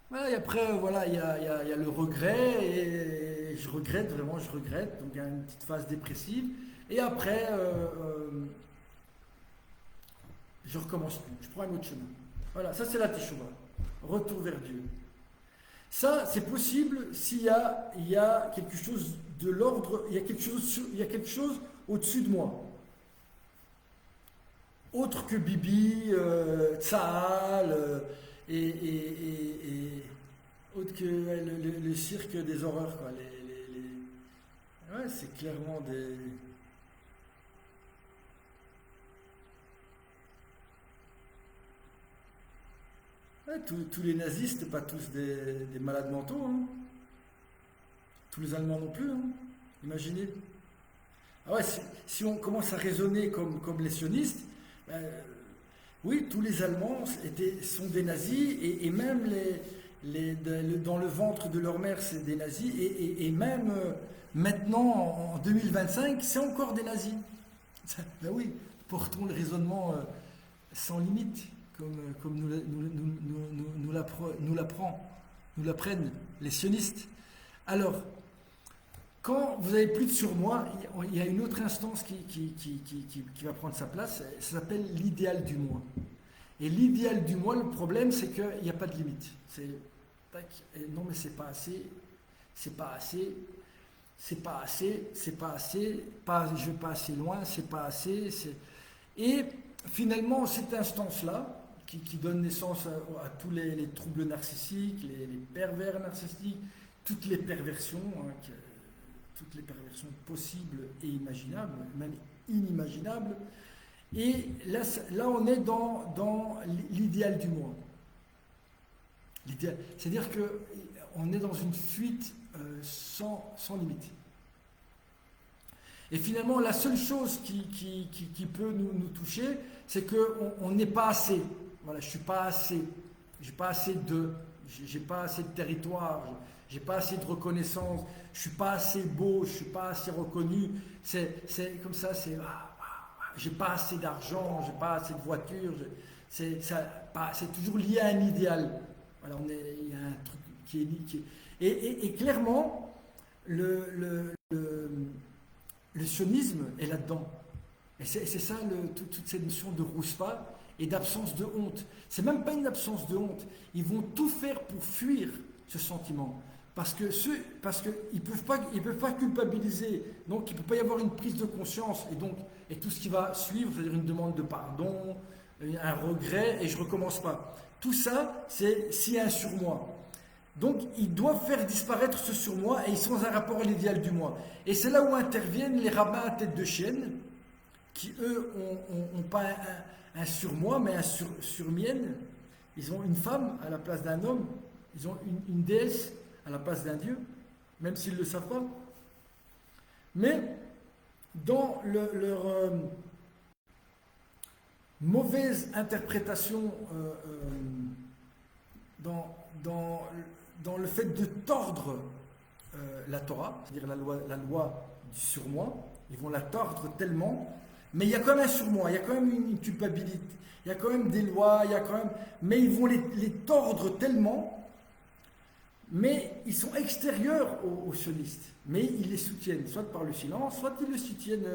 Voilà, et après, voilà, il y a le regret, et je regrette, vraiment, je regrette. Donc il y a une petite phase dépressive. Et après, je recommence plus, je prends un autre chemin. Voilà, ça c'est la teshuva, retour vers Dieu. Ça, c'est possible s'il y a quelque chose de l'ordre, il y a quelque chose au-dessus de moi. Autre que Bibi, Tsahal, et autre que le cirque des horreurs, quoi. Ouais, c'est clairement des... Ouais, tous les nazis, c'était pas tous des malades mentaux, hein. Tous les Allemands non plus, hein. Imaginez. Ah ouais, si on commence à raisonner comme les sionistes, ben, oui, tous les Allemands sont des nazis, et même dans le ventre de leur mère, c'est des nazis, et même maintenant, en 2025, c'est encore des nazis. Ben oui, portons le raisonnement sans limite, comme nous l'apprennent les sionistes. Alors, quand vous n'avez plus de surmoi, il y a une autre instance qui va prendre sa place, ça s'appelle l'idéal du moi. Et l'idéal du moi, le problème, c'est qu'il n'y a pas de limite. C'est, tac, non mais c'est pas assez, c'est pas assez, c'est pas assez, c'est pas assez, je vais pas assez loin, c'est pas assez. Et finalement, cette instance-là, qui donne naissance à tous les troubles narcissiques, les pervers narcissiques, toutes les perversions, hein, toutes les perversions possibles et imaginables, même inimaginables. Et là on est dans l'idéal du moi. C'est-à-dire qu'on est dans une fuite sans limite. Et finalement, la seule chose qui peut nous toucher, c'est qu'on n'est pas assez. Voilà, je ne suis pas assez. J'ai pas assez de territoire, j'ai pas assez de reconnaissance, je suis pas assez beau, je suis pas assez reconnu. C'est comme ça, j'ai pas assez d'argent, j'ai pas assez de voiture. C'est toujours lié à un idéal. Voilà, il y a un truc qui est et clairement le sionisme est là-dedans. Et c'est ça toute cette notion de rousse-pas et d'absence de honte. C'est même pas une absence de honte. Ils vont tout faire pour fuir ce sentiment. Parce qu'ils ne peuvent pas culpabiliser. Donc il ne peut pas y avoir une prise de conscience. Et tout ce qui va suivre, c'est-à-dire une demande de pardon, un regret, et je ne recommence pas. Tout ça, c'est s'il y a un surmoi. Donc ils doivent faire disparaître ce surmoi et ils sont dans un rapport à l'idéal du moi. Et c'est là où interviennent les rabbins à tête de chienne, qui eux n'ont pas un surmoi, mais un surmienne. Ils ont une femme à la place d'un homme, ils ont une déesse à la place d'un dieu, même s'ils ne le savent pas. Mais dans leur mauvaise interprétation, dans le fait de tordre la Torah, c'est-à-dire la loi du surmoi, ils vont la tordre tellement, mais il y a quand même un surmoi, il y a quand même une culpabilité, il y a quand même des lois, mais ils vont les tordre tellement, mais ils sont extérieurs aux sionistes, mais ils les soutiennent, soit par le silence, soit ils le soutiennent.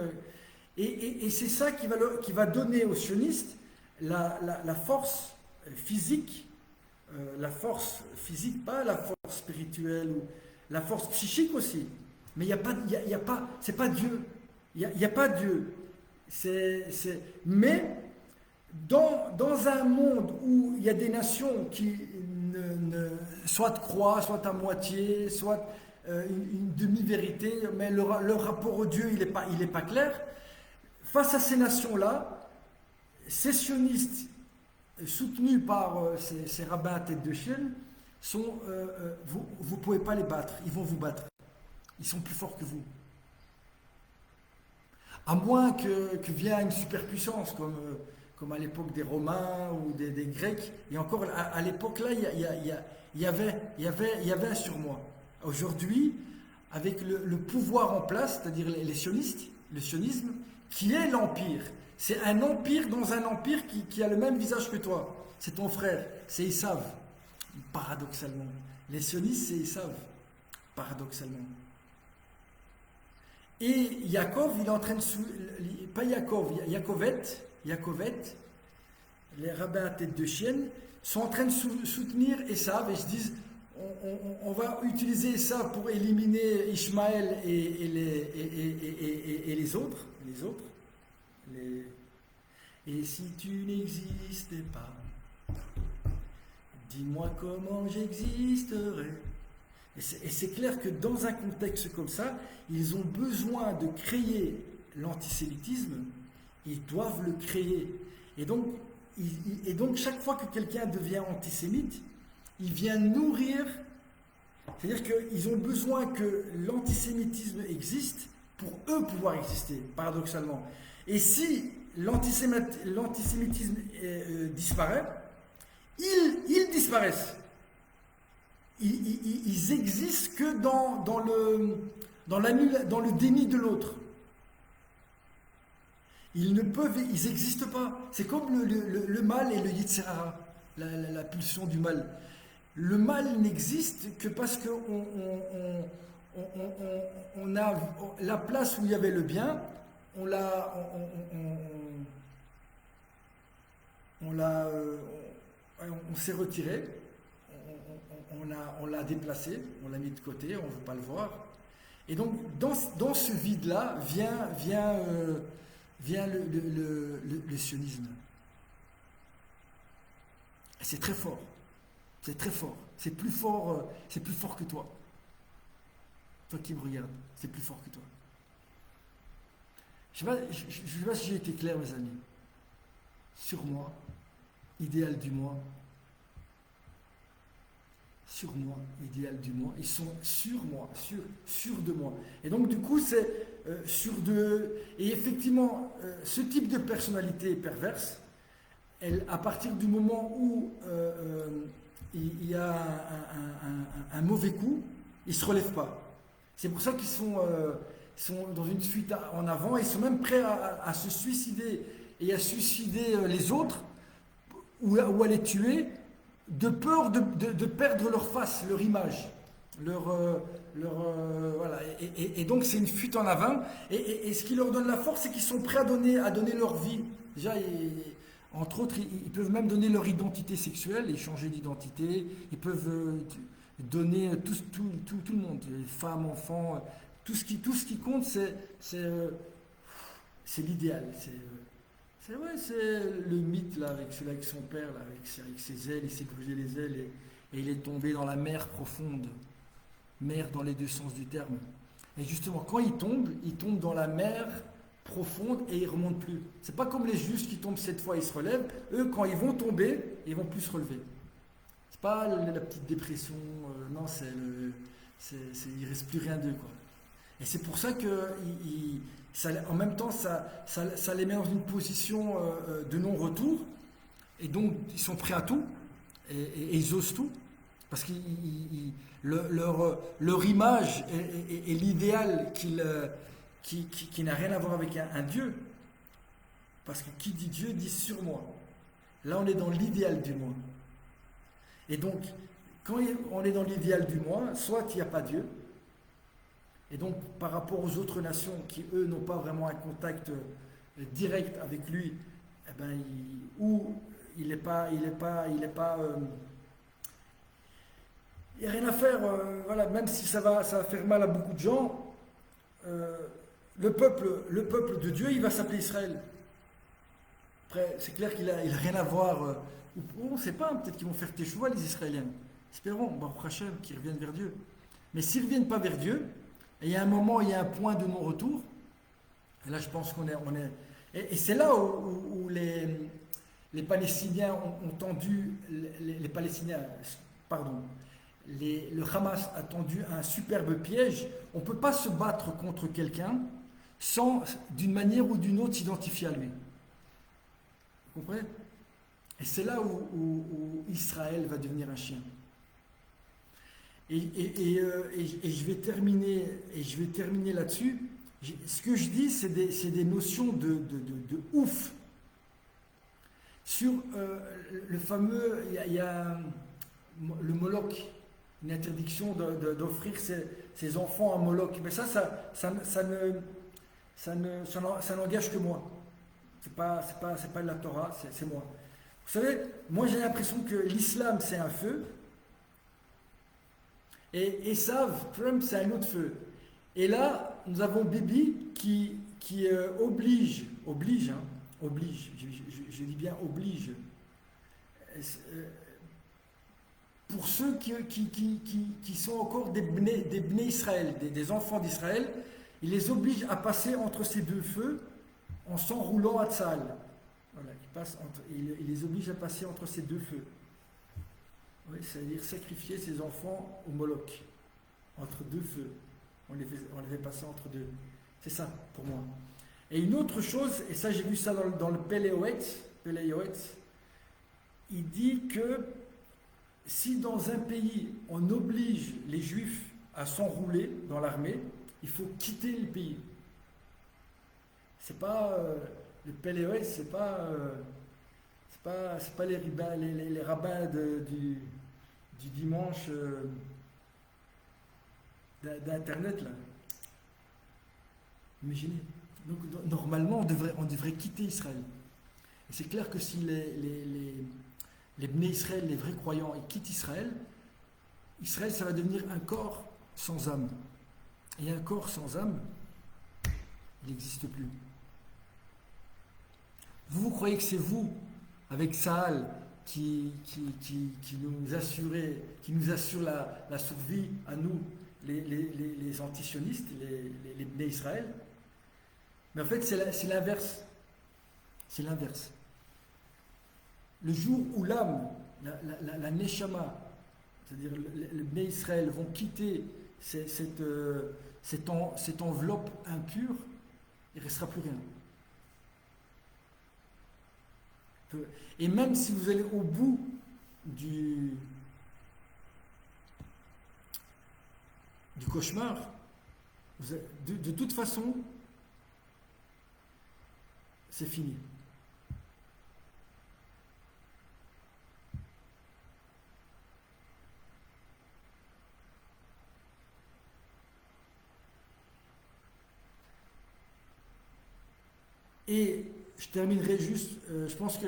Et c'est ça qui va donner aux sionistes la force physique, pas la force spirituelle, ou la force psychique aussi. Mais il y a pas, c'est pas Dieu. Il n'y a pas Dieu. Mais dans un monde où il y a des nations qui soit croient, soit à moitié, soit une demi-vérité, mais leur rapport au Dieu, il est pas clair. Face à ces nations-là, ces sionistes soutenus par ces rabbins à tête de chienne, vous ne pouvez pas les battre, ils vont vous battre. Ils sont plus forts que vous. À moins que vienne une superpuissance, comme à l'époque des Romains ou des Grecs. Et encore, à l'époque là, il y avait un surmoi. Aujourd'hui, avec le pouvoir en place, c'est-à-dire les sionistes, le sionisme, qui est l'empire. C'est un empire dans un empire qui a le même visage que toi. C'est ton frère, c'est Esav, paradoxalement. Les sionistes, c'est Esav, paradoxalement. Et Yaakov, il est en train de... Pas Yaakov, Yakovet, les rabbins à tête de chienne, sont en train de soutenir Esav et se disent on va utiliser ça pour éliminer Ishmaël et les autres. Et si tu n'existais pas, dis-moi comment j'existerais. Et c'est clair que dans un contexte comme ça, ils ont besoin de créer l'antisémitisme, ils doivent le créer. Et donc chaque fois que quelqu'un devient antisémite, il vient nourrir, c'est-à-dire qu'ils ont besoin que l'antisémitisme existe pour eux pouvoir exister, paradoxalement. Et si l'antisémitisme disparaît, ils disparaissent. Ils existent que dans le déni de l'autre. Ils n'existent pas. C'est comme le mal et le Yetzer Hara, la pulsion du mal. Le mal n'existe que parce qu'on a la place où il y avait le bien, on s'est retiré, on l'a déplacé, on l'a mis de côté, on ne veut pas le voir. Et donc, dans ce vide-là vient le sionisme. Et c'est très fort. C'est très fort. C'est plus fort que toi. Toi qui me regardes, c'est plus fort que toi. Je ne sais pas si j'ai été clair, mes amis. Sur moi, idéal du moi. Sur moi, idéal du moi. Ils sont sur moi, sur de moi. Et donc, du coup, c'est sur de. Et effectivement, ce type de personnalité perverse, elle, à partir du moment où il y a un mauvais coup, ils ne se relèvent pas. C'est pour ça qu'ils sont dans une fuite en avant, ils sont même prêts à se suicider et à suicider les autres ou à les tuer de peur de perdre leur face, leur image. Voilà. Et donc c'est une fuite en avant. Et ce qui leur donne la force, c'est qu'ils sont prêts à donner leur vie. Déjà, entre autres, ils peuvent même donner leur identité sexuelle et changer d'identité. Ils peuvent donner tout le monde, les femmes, enfants, tout ce qui compte, c'est l'idéal. C'est le mythe là, avec son père, là, avec ses ailes, il s'est brûlé les ailes et il est tombé dans la mer profonde. Mer dans les deux sens du terme. Et justement, quand il tombe dans la mer profonde et il ne remonte plus. C'est pas comme les justes qui tombent 7 fois, ils se relèvent. Eux, quand ils vont tomber, ils vont plus se relever. C'est pas la petite dépression, non, il ne reste plus rien d'eux, quoi. Et c'est pour ça que, en même temps, ça les met dans une position de non-retour, et donc ils sont prêts à tout, et ils osent tout, parce que leur image est l'idéal qui n'a rien à voir avec un Dieu, parce que qui dit Dieu dit sur moi. Là, on est dans l'idéal du moi. Et donc, quand on est dans l'idéal du moi, soit il n'y a pas Dieu, et donc par rapport aux autres nations qui, eux, n'ont pas vraiment un contact direct avec lui, eh ben, il n'y a rien à faire, voilà, même si ça va faire mal à beaucoup de gens, le peuple de Dieu, il va s'appeler Israël. Après, c'est clair qu'il n'a rien à voir. On ne sait pas, peut-être qu'ils vont faire teshuva les Israéliens. Espérons, Baruch Hashem, qu'ils reviennent vers Dieu. Mais s'ils ne reviennent pas vers Dieu, et il y a un moment, il y a un point de non-retour, et là je pense qu'on est... Et c'est là où les Palestiniens ont tendu, les Palestiniens, pardon, le Hamas a tendu un superbe piège. On ne peut pas se battre contre quelqu'un sans, d'une manière ou d'une autre, s'identifier à lui. Vous comprenez? Et c'est là où Israël va devenir un chien. Et je vais terminer là-dessus. Ce que je dis, c'est des notions de ouf. Sur le fameux, il y a le Moloch, une interdiction d'offrir ses enfants à Moloch. Mais ça n'engage que moi. C'est pas de la Torah, c'est moi. Vous savez, moi j'ai l'impression que l'islam c'est un feu, et Esav, Trump, c'est un autre feu. Et là, nous avons Bibi qui oblige, je dis bien oblige, pour ceux qui sont encore des Bnei Israël, des enfants d'Israël, il les oblige à passer entre ces deux feux en s'enroulant à Tzal. Voilà, il les oblige à passer entre ces deux feux. Oui, c'est-à-dire sacrifier ses enfants au Moloch, entre deux feux. On les fait passer entre deux. C'est ça, pour moi. Et une autre chose, et ça j'ai vu ça dans le Péléoëtz, il dit que si dans un pays on oblige les Juifs à s'enrouler dans l'armée, il faut quitter le pays. C'est pas le Péléoëtz, c'est pas les rabbins du dimanche d'internet là. Imaginez. Donc normalement on devrait quitter Israël. Et c'est clair que si les Bnei Israël, les vrais croyants, ils quittent Israël, Israël ça va devenir un corps sans âme. Et un corps sans âme, il n'existe plus. Vous croyez que c'est vous, avec Saal, qui nous assure la survie à nous, les antisionistes, les Bnei Israël. Mais en fait, c'est l'inverse. C'est l'inverse. Le jour où l'âme, la Neshama, c'est-à-dire les Bnei Israël vont quitter cette enveloppe impure, il ne restera plus rien. Et même si vous allez au bout du cauchemar, de toute façon, c'est fini. Et je terminerai juste, je pense que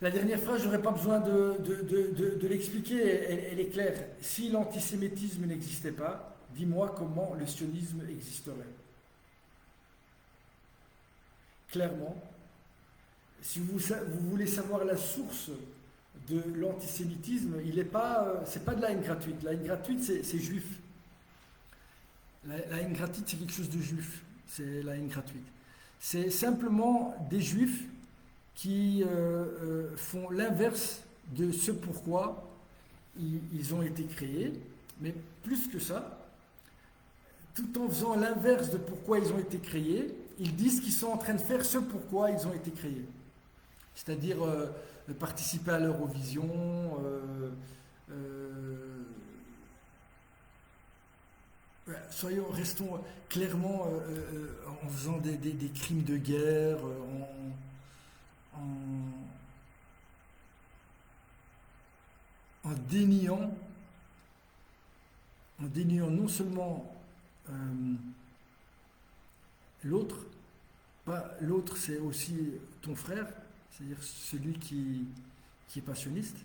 la dernière phrase, je n'aurais pas besoin de l'expliquer, elle est claire. Si l'antisémitisme n'existait pas, dis-moi comment le sionisme existerait. Clairement, si vous voulez savoir la source de l'antisémitisme, c'est pas de la haine gratuite. La haine gratuite, c'est juif. La haine gratuite, c'est quelque chose de juif. C'est la haine gratuite. C'est simplement des juifs qui font l'inverse de ce pourquoi ils ont été créés, mais plus que ça, tout en faisant l'inverse de pourquoi ils ont été créés, ils disent qu'ils sont en train de faire ce pourquoi ils ont été créés. C'est-à-dire participer à l'Eurovision, restons clairement en faisant des crimes de guerre, en déniant non seulement l'autre, l'autre c'est aussi ton frère, c'est-à-dire celui qui est passionniste.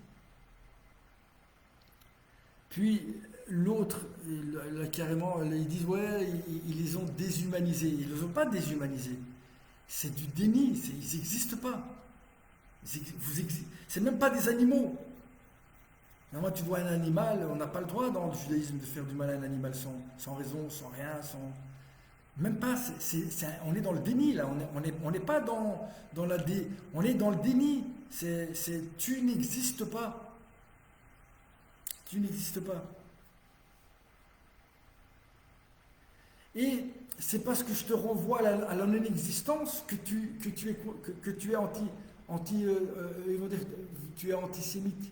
Puis l'autre, là, carrément, ils disent ouais, ils les ont déshumanisés. Ils ne les ont pas déshumanisés. C'est du déni, ils n'existent pas. C'est même pas des animaux. Normalement, tu vois un animal, on n'a pas le droit dans le judaïsme de faire du mal à un animal sans raison, sans rien, sans. Même pas, on est dans le déni là, on n'est pas dans la on est dans le déni. Tu n'existes pas. Tu n'existes pas. Et c'est parce que je te renvoie à la non-existence que tu es tu es antisémite.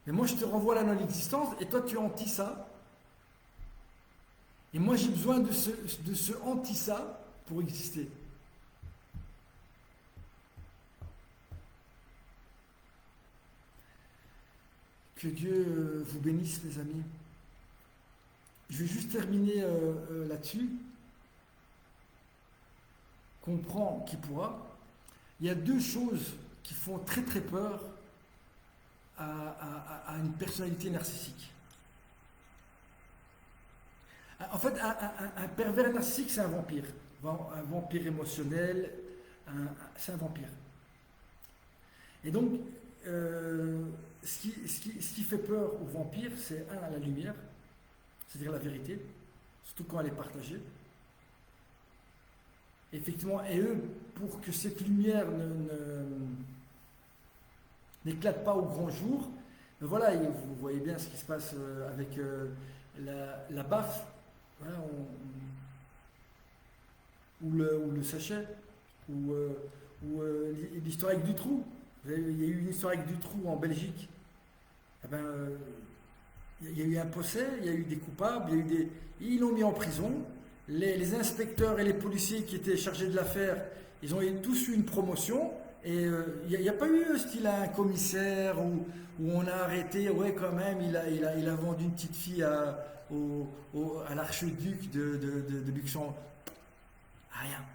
Mais moi je te renvoie à la non-existence et toi tu es anti ça. Et moi j'ai besoin de ce anti ça pour exister. Que Dieu vous bénisse, les amis. Je vais juste terminer là-dessus. Comprends qui pourra. Il y a deux choses qui font très très peur à une personnalité narcissique. En fait, un pervers narcissique, c'est un vampire. Un vampire émotionnel, c'est un vampire. Et donc, ce qui fait peur aux vampires, c'est la lumière, c'est-à-dire la vérité, surtout quand elle est partagée. Effectivement, et eux, pour que cette lumière n'éclate pas au grand jour, mais voilà, vous voyez bien ce qui se passe avec la baffe, voilà, ou le sachet, ou l'histoire avec Dutroux. Il y a eu une histoire avec Dutroux en Belgique. Eh ben, il y a eu un procès, il y a eu des coupables, ils l'ont mis en prison. Les inspecteurs et les policiers qui étaient chargés de l'affaire, ils ont tous eu une promotion. Et il n'y a pas eu style un commissaire où on a arrêté, ouais quand même, il a vendu une petite fille à l'archiduc de Luxembourg. Rien.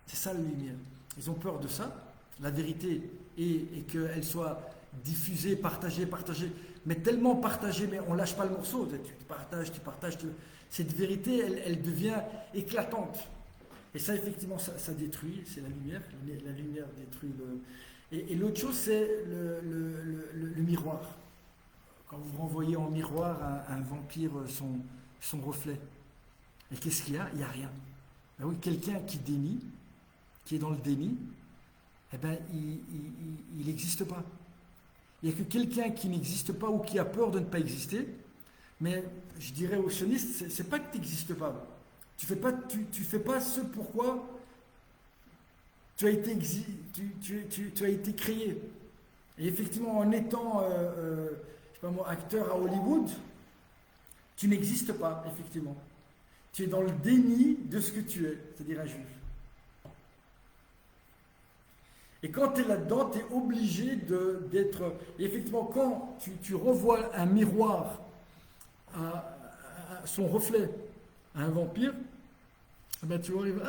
C'est ça la lumière. Ils ont peur de ça, la vérité, et qu'elle soit diffusée, partagée, mais tellement partagée, mais on lâche pas le morceau. Tu partages. Cette vérité, elle devient éclatante. Et ça, effectivement, ça détruit, c'est la lumière. La lumière détruit le. Et l'autre chose, c'est le miroir. quand vous renvoyez en miroir à un vampire son reflet. Et qu'est-ce qu'il y a? Il n'y a rien. Ben oui, quelqu'un qui dénie, qui est dans le déni, eh ben, il n'existe pas. Il n'y a que quelqu'un qui n'existe pas ou qui a peur de ne pas exister. Mais je dirais aux sionistes, c'est pas que tu n'existes pas. Tu fais pas ce pourquoi tu as été, tu as été créé. Et effectivement, en étant, je sais pas moi, acteur à Hollywood, tu n'existes pas, effectivement. Tu es dans le déni de ce que tu es, c'est-à-dire un juif. Et quand tu es là-dedans, tu es obligé d'être... Effectivement, quand tu revois un miroir à son reflet à un vampire, ben tu arrives...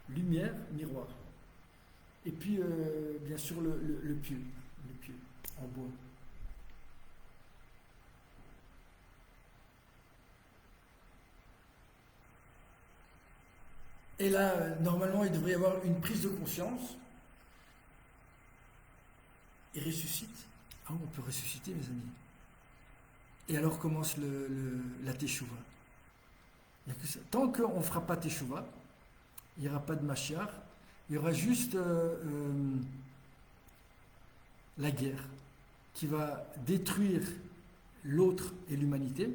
Lumière, miroir. Et puis, bien sûr, le pieu en bois. Et là, normalement, il devrait y avoir une prise de conscience. Il ressuscite. Ah, on peut ressusciter, mes amis. Et alors commence la teshuva. Tant qu'on ne fera pas teshuva, il n'y aura pas de Mashiach, il y aura juste la guerre qui va détruire l'autre et l'humanité.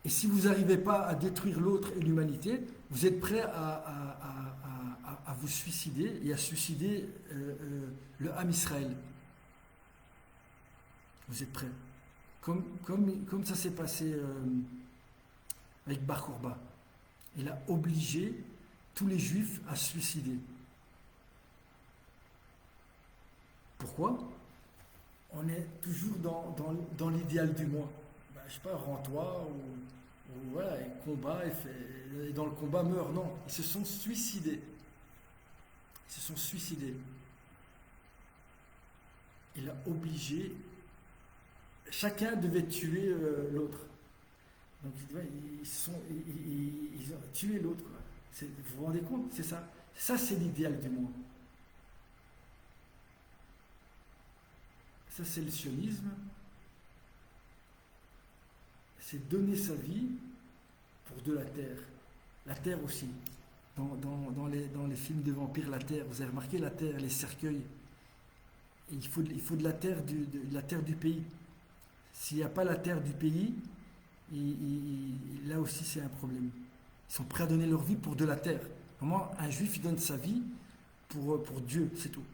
Et si vous n'arrivez pas à détruire l'autre et l'humanité, vous êtes prêt à vous suicider et à suicider le Ham Israël. Vous êtes prêts. Comme ça s'est passé avec Bar Kokhba. Il a obligé tous les juifs à se suicider. Pourquoi? On est toujours dans l'idéal du moi. Ben, je sais pas, rends-toi, ou voilà, et combat, et dans le combat meurt. Non, ils se sont suicidés. Ils se sont suicidés. Il a obligé, chacun devait tuer l'autre. Donc ils ont tué l'autre. Vous vous rendez compte? C'est ça. Ça, c'est l'idéal du moi. Ça, c'est le sionisme. C'est donner sa vie pour de la terre. La terre aussi. Dans les films de vampires, la terre. Vous avez remarqué la terre, les cercueils. Et il faut de la terre du pays. S'il n'y a pas la terre du pays, là aussi c'est un problème. Ils sont prêts à donner leur vie pour de la terre. Comment un juif il donne sa vie pour Dieu, c'est tout.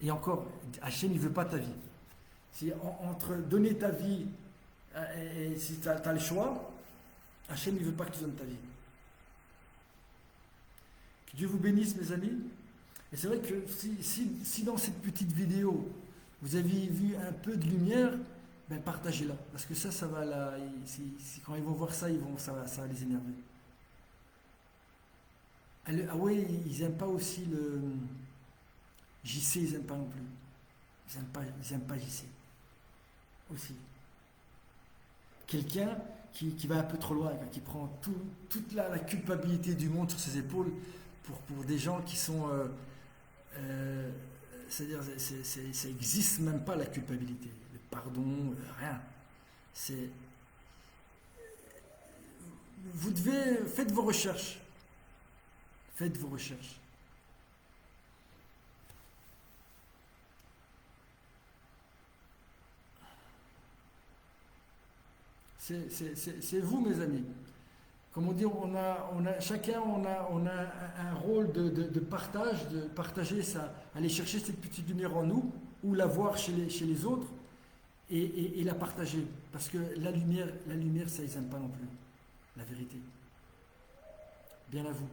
Et encore, Hachem il ne veut pas ta vie. Si entre donner ta vie et si tu as le choix, Hachem il ne veut pas que tu donnes ta vie. Que Dieu vous bénisse, mes amis. Et c'est vrai que si dans cette petite vidéo vous avez vu un peu de lumière, ben partagez-la. Parce que ça va là. Quand ils vont voir ça, ça va les énerver. Ah ouais, ils n'aiment pas aussi le. JC, ils n'aiment pas non plus. Ils n'aiment pas JC. Aussi. Quelqu'un qui va un peu trop loin, qui prend toute la culpabilité du monde sur ses épaules pour des gens qui sont. C'est-à-dire, ça n'existe même pas la culpabilité. Le pardon, rien. Faites vos recherches. Faites vos recherches. C'est vous, mes amis. Comme on dit, chacun on a un rôle de partage, de partager ça, aller chercher cette petite lumière en nous, ou la voir chez les autres, et la partager. Parce que la lumière, ça, ils n'aiment pas non plus. La vérité. Bien à vous.